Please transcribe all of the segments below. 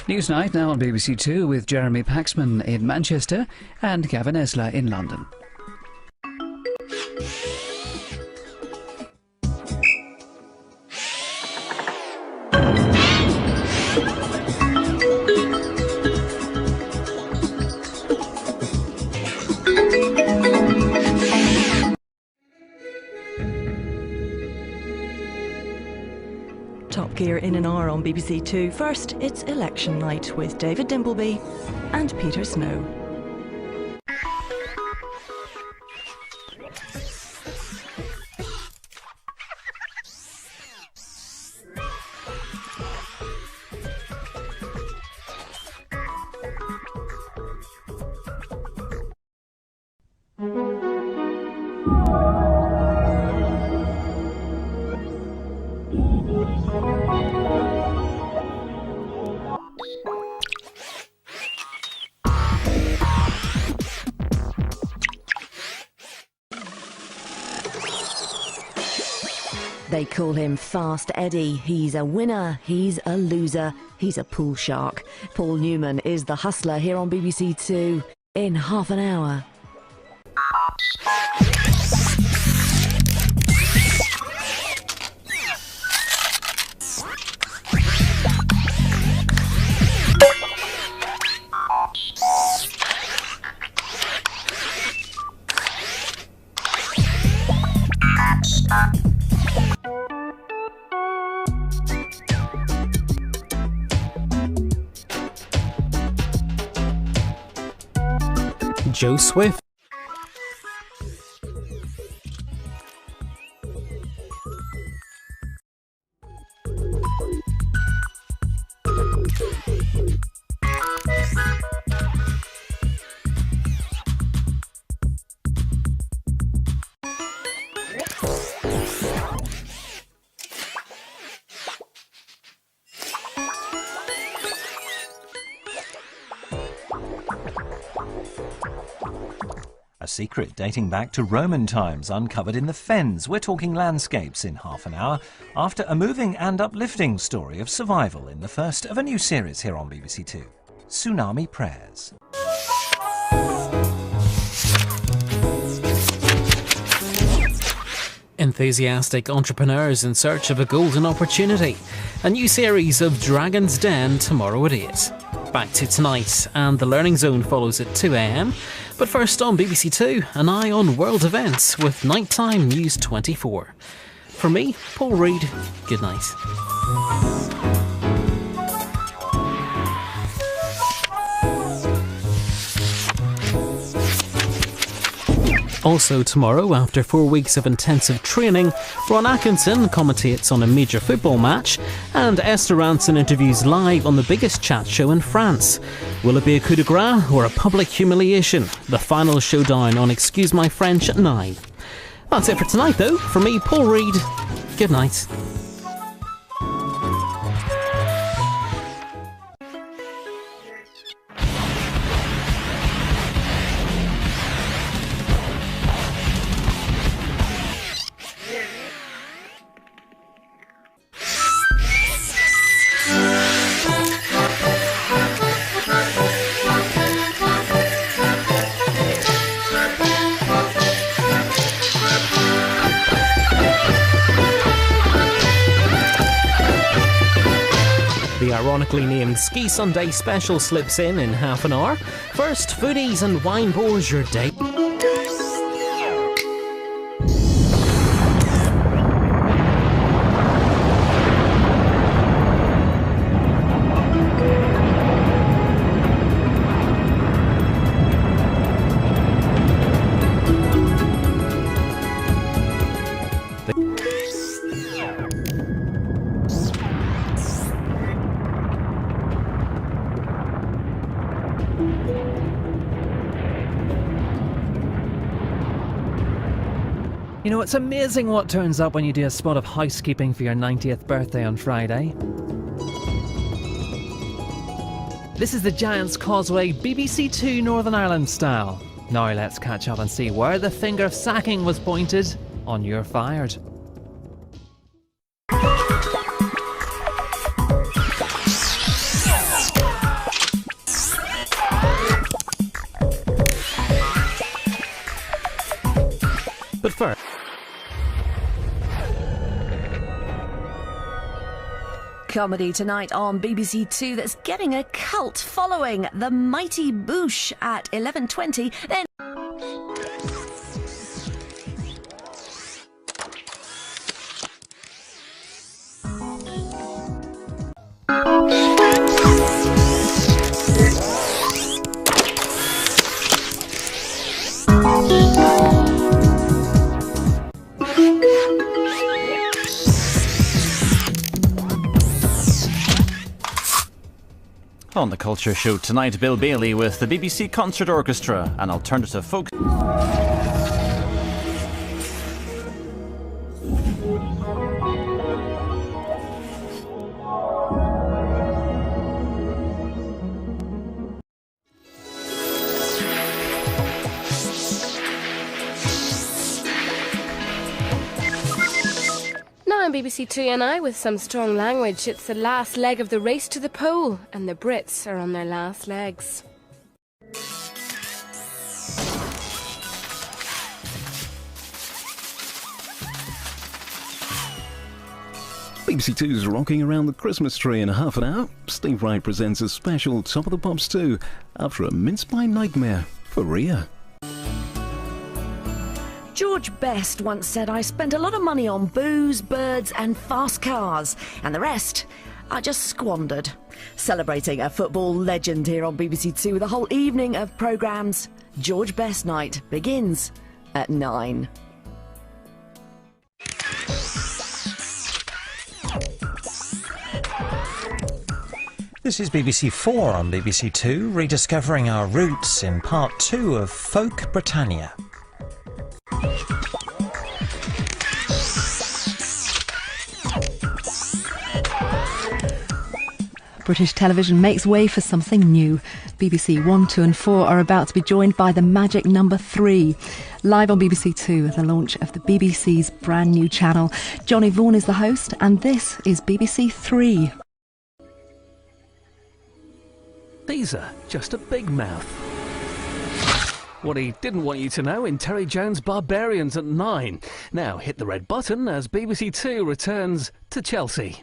Newsnight now on BBC Two with Jeremy Paxman in Manchester and Gavin Esler in London. Top Gear in an hour on BBC Two. First, it's election night with David Dimbleby and Peter Snow. They call him Fast Eddie. He's a winner, he's a loser, he's a pool shark. Paul Newman is the hustler here on BBC Two in half an hour. Joe Swift. A secret dating back to Roman times uncovered in the Fens. We're talking landscapes in half an hour after a moving and uplifting story of survival in the first of a new series here on BBC Two, Tsunami Prayers. Enthusiastic entrepreneurs in search of a golden opportunity. A new series of Dragon's Den tomorrow at 8. Back to tonight, and the Learning Zone follows at 2 a.m. But first on BBC Two, an eye on world events with Nighttime News 24. For me, Paul Reid, good night. Also tomorrow, after 4 weeks of intensive training, Ron Atkinson commentates on a major football match and Esther Ranson interviews live on the biggest chat show in France. Will it be a coup de grace or a public humiliation? The final showdown on Excuse My French at 9. That's it for tonight though. For me, Paul Reid, good night. The ironically named Ski Sunday special slips in half an hour. First, foodies and wine bores your day. You know, it's amazing what turns up when you do a spot of housekeeping for your 90th birthday on Friday. This is the Giant's Causeway BBC Two Northern Ireland style. Now let's catch up and see where the finger of sacking was pointed on You're Fired. Comedy tonight on BBC Two that's getting a cult following. The Mighty Boosh at 11:20. Then On the Culture Show tonight, Bill Bailey with the BBC Concert Orchestra and alternative folk. Now on BBC Two and I with some strong language. It's the last leg of the race to the pole, and the Brits are on their last legs. BBC Two's rocking around the Christmas tree in half an hour. Steve Wright presents a special Top of the Pops 2 after a mince pie nightmare for Ria. George Best once said, "I spent a lot of money on booze, birds and fast cars, and the rest I just squandered." Celebrating a football legend here on BBC Two with a whole evening of programmes. George Best Night begins at 9. This is BBC 4 on BBC Two, rediscovering our roots in part 2 of Folk Britannia. British television makes way for something new. BBC 1, 2 and 4 are about to be joined by the magic number 3. Live on BBC Two, the launch of the BBC's brand new channel. Johnny Vaughan is the host, and this is BBC 3. These are just a big mouth. What he didn't want you to know in Terry Jones' Barbarians at 9. Now hit the red button as BBC Two returns to Chelsea.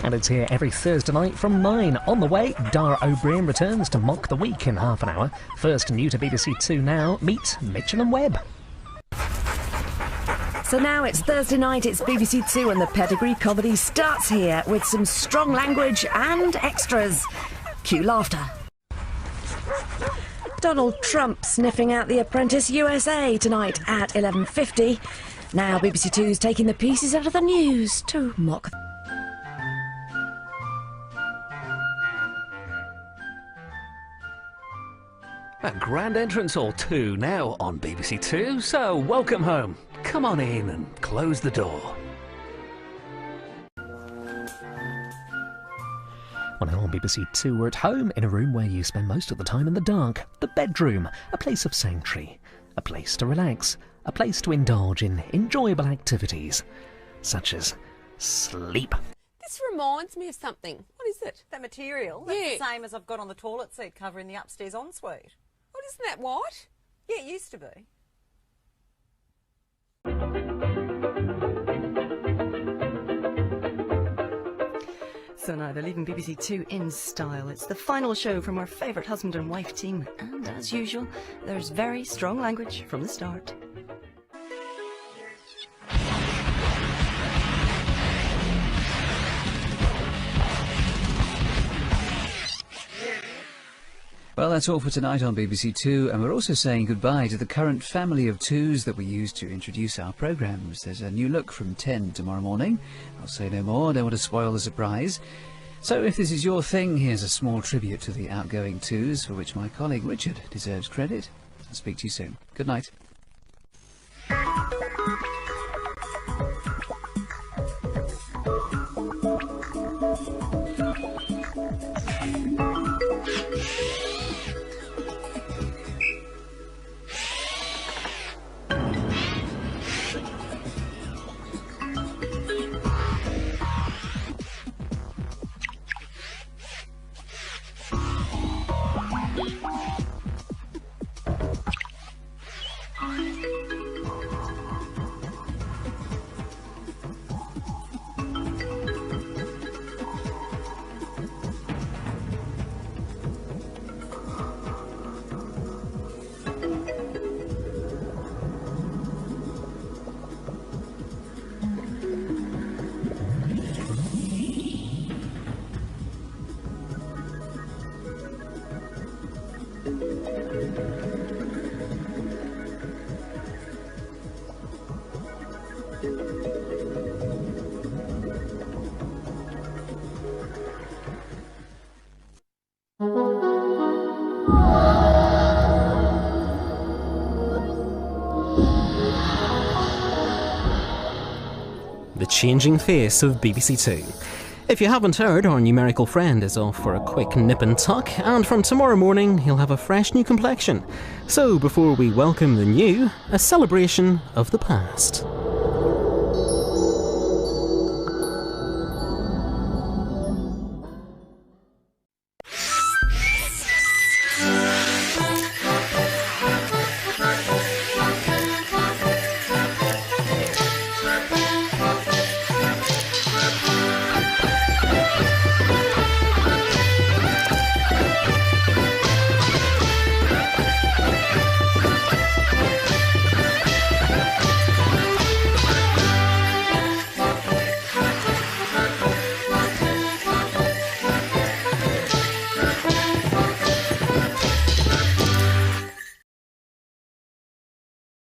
And it's here every Thursday night from 9. On the way, Dara O'Brien returns to mock the week in half an hour. First new to BBC Two now, meet Mitchell and Webb. So now it's Thursday night, it's BBC Two, and the pedigree comedy starts here with some strong language and extras. Cue laughter. Donald Trump sniffing out The Apprentice USA tonight at 11:50. Now BBC Two's taking the pieces out of the news to mock. A grand entrance or two now on BBC Two, so welcome home. Come on in and close the door. Well, now on BBC Two, we're at home in a room where you spend most of the time in the dark. The bedroom, a place of sanctuary, a place to relax, a place to indulge in enjoyable activities, such as sleep. This reminds me of something. What is it? That material? That's the same as I've got on the toilet seat cover in the upstairs ensuite. What, isn't that white? Yeah, it used to be. So now they're leaving BBC Two in style. It's the final show from our favourite husband and wife team. And as usual, there's very strong language from the start. Well, that's all for tonight on BBC Two, and we're also saying goodbye to the current family of twos that we use to introduce our programmes. There's a new look from 10 tomorrow morning. I'll say no more, don't want to spoil the surprise. So if this is your thing, here's a small tribute to the outgoing twos, for which my colleague Richard deserves credit. I'll speak to you soon. Good night. The changing face of BBC Two. If you haven't heard, our numerical friend is off for a quick nip and tuck, and from tomorrow morning he'll have a fresh new complexion. So before we welcome the new, a celebration of the past.